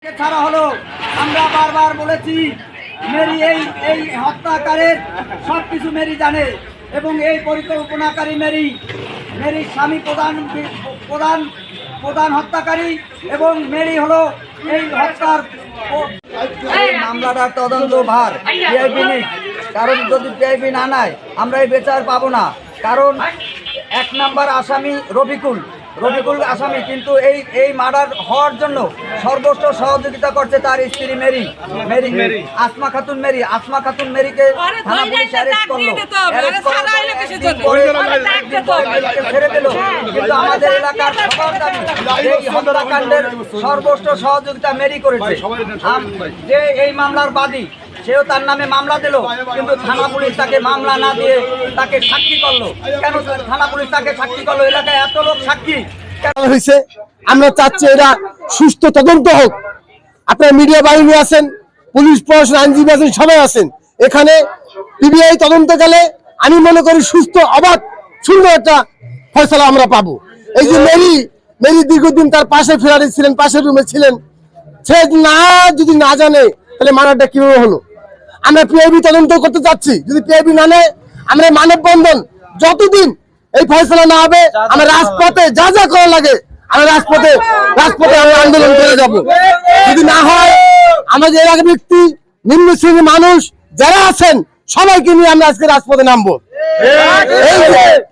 ছাড়া হলো। আমরা বারবার বলেছি মেরি এই হত্যাকারীর সবকিছু মেরি জানে এবং এই পরিকল্পনাকারী মেরি স্বামী প্রধান হত্যাকারী এবং মেরি হলো এই হত্যার মামলাটার তদন্ত ভার পিআইবি নিক। কারণ যদি পিআইবি না নেয় আমরা এই বিচার পাবো না। কারণ 1 নম্বর আসামি রফিকুল আসামি, কিন্তু এই মার্ডার হওয়ার জন্য সর্বোচ্চ সহযোগিতা করছে তার স্ত্রী মেরি আসমা খাতুন মেরিকে থানা পুলিশ অ্যারেস্ট করলো, ছেড়ে দিল। কিন্তু আমাদের এলাকার সবার দাবি এই হত্যাকাণ্ডের সর্বোচ্চ সহযোগিতা মেরি করেছে। যে এই মামলার বাদী সেও তার নামে মামলা দিল, কিন্তু থানা পুলিশ তাকে মামলা না দিয়ে তাকে সাক্ষী করলো। কেন থানা পুলিশ তাকে সাক্ষী করলো? এলাকায় এত লোক সাক্ষী হয়েছে। আমরা চাচ্ছি এরা সুস্থ তদন্ত হোক। আপনার মিডিয়া বাহিনী আছেন, পুলিশ প্রশাসন, আইনজীবী আছেন, সবাই আছেন। এখানে পিবিআই তদন্ত গেলে আমি মনে করি সুস্থ অবাধ সুন্দর একটা ফয়সালা আমরা পাবো। এই যে মেরি দীর্ঘদিন তার পাশে ফ্ল্যাটে ছিলেন, পাশের রুমে ছিলেন, সে যদি না জানে তাহলে মারাটা কিভাবে হলো? আমরা পিআইবি তদন্ত করতে চাচ্ছি। যদি পিআইবি না নেয় আমরা মানববন্ধন যতদিন এই ফয়সালা না হবে আমরা রাজপথে যা করা লাগে আমরা রাজপথে আমরা আন্দোলন করে যাব। যদি না হয় আমাদের এলাকার ব্যক্তি, নিম্ন শ্রেণীর মানুষ যারা আছেন সবাইকে নিয়ে আমরা আজকে রাজপথে নামবো।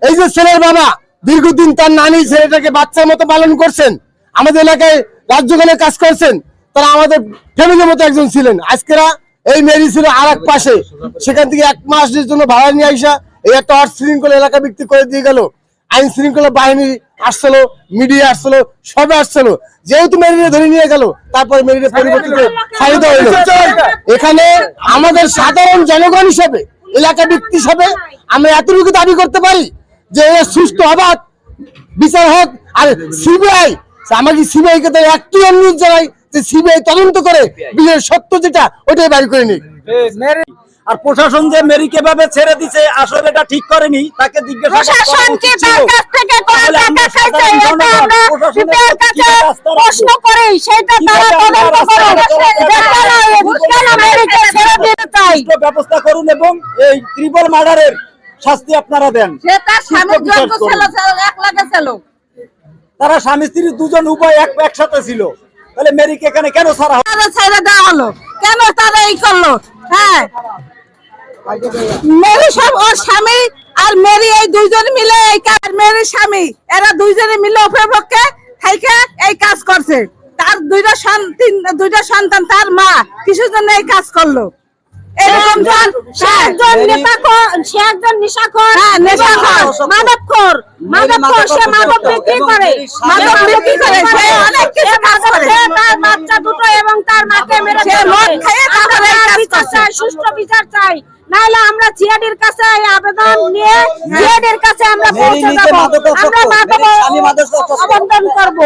এই যে ছেলের বাবা দীর্ঘদিন তার নানি ছেলেটাকে বাচ্চার মতো পালন করছেন, আমাদের এলাকায় রাজ্যগানের কাজ করছেন, তারা আমাদের ফ্যামিলির মতো একজন ছিলেন। আজকেরা এই মেরি ছিল আর এক পাশে, সেখান থেকে 1 মাসের জন্য ভাড়া নিয়ে আইসা এই একটা অর্থ শৃঙ্খলা এলাকা বিক্রি করে দিয়ে গেল। আইন শৃঙ্খলা বাহিনী আসছিল, মিডিয়া আসছিল, সবে আসছিল, যেহেতু মেরিনে ধরে নিয়ে গেল, তারপরে মেরিনে পরিবর্তিত ফায়দা হইল। এখানে আমাদের সাধারণ জনগণ হিসেবে, এলাকা ব্যক্তি হিসেবে আমরা এতটুকু দাবি করতে পারি যে সুষ্ঠু অবাধ বিচার হোক। আর সিবিআই, আমাকে সিবিআই কে একটি অনুরোধ জানাই যে সিবিআই তদন্ত করে বিচারের সত্য যেটা ওইটাই বাইর করে নিক। আর প্রশাসন যে মেরিকে ভাবে ছেড়ে দিছে আসলে এটা ঠিক করেনি, তাকে জিজ্ঞাসা প্রশ্ন করে সেটা তারা তদন্ত করে ব্যবস্থা করুন এবং এই ট্রিপল মার্ডারের শাস্তি আপনারা দেন। তারা স্বামী স্ত্রী দুজন উভয় একসাথে ছিল, তাহলে মেরিকে এখানে কেন ছাড়া হলো? কেন তারা এই করলো? হ্যাঁ, মেরি সব ওর স্বামী আর মেরি এই দুইজন মিলে এই কাজ, মেরির স্বামী এরা দুইজনে মিলে ওপরের পক্ষে থাইকে এই কাজ করছে। তার দুইটা সন্তান, তার মা কিসের জন্য এই কাজ করলো? এরকম সে একজন নেশাখোর, মাদকখোর, সে মাদক বিক্রি করে, সে অনেক কিছু কাজ করে। তার বাচ্চা দুটো এবং তার মাকে মেরেছে। মদ খেয়ে তারপরে বিচার চাই, সুষ্ঠু বিচার চাই, নাহলে আমরা জিয়াডির কাছে আবেদন নিয়ে জিয়াডির কাছে আমরা পৌঁছে যাব। আমরা আবেদন করব।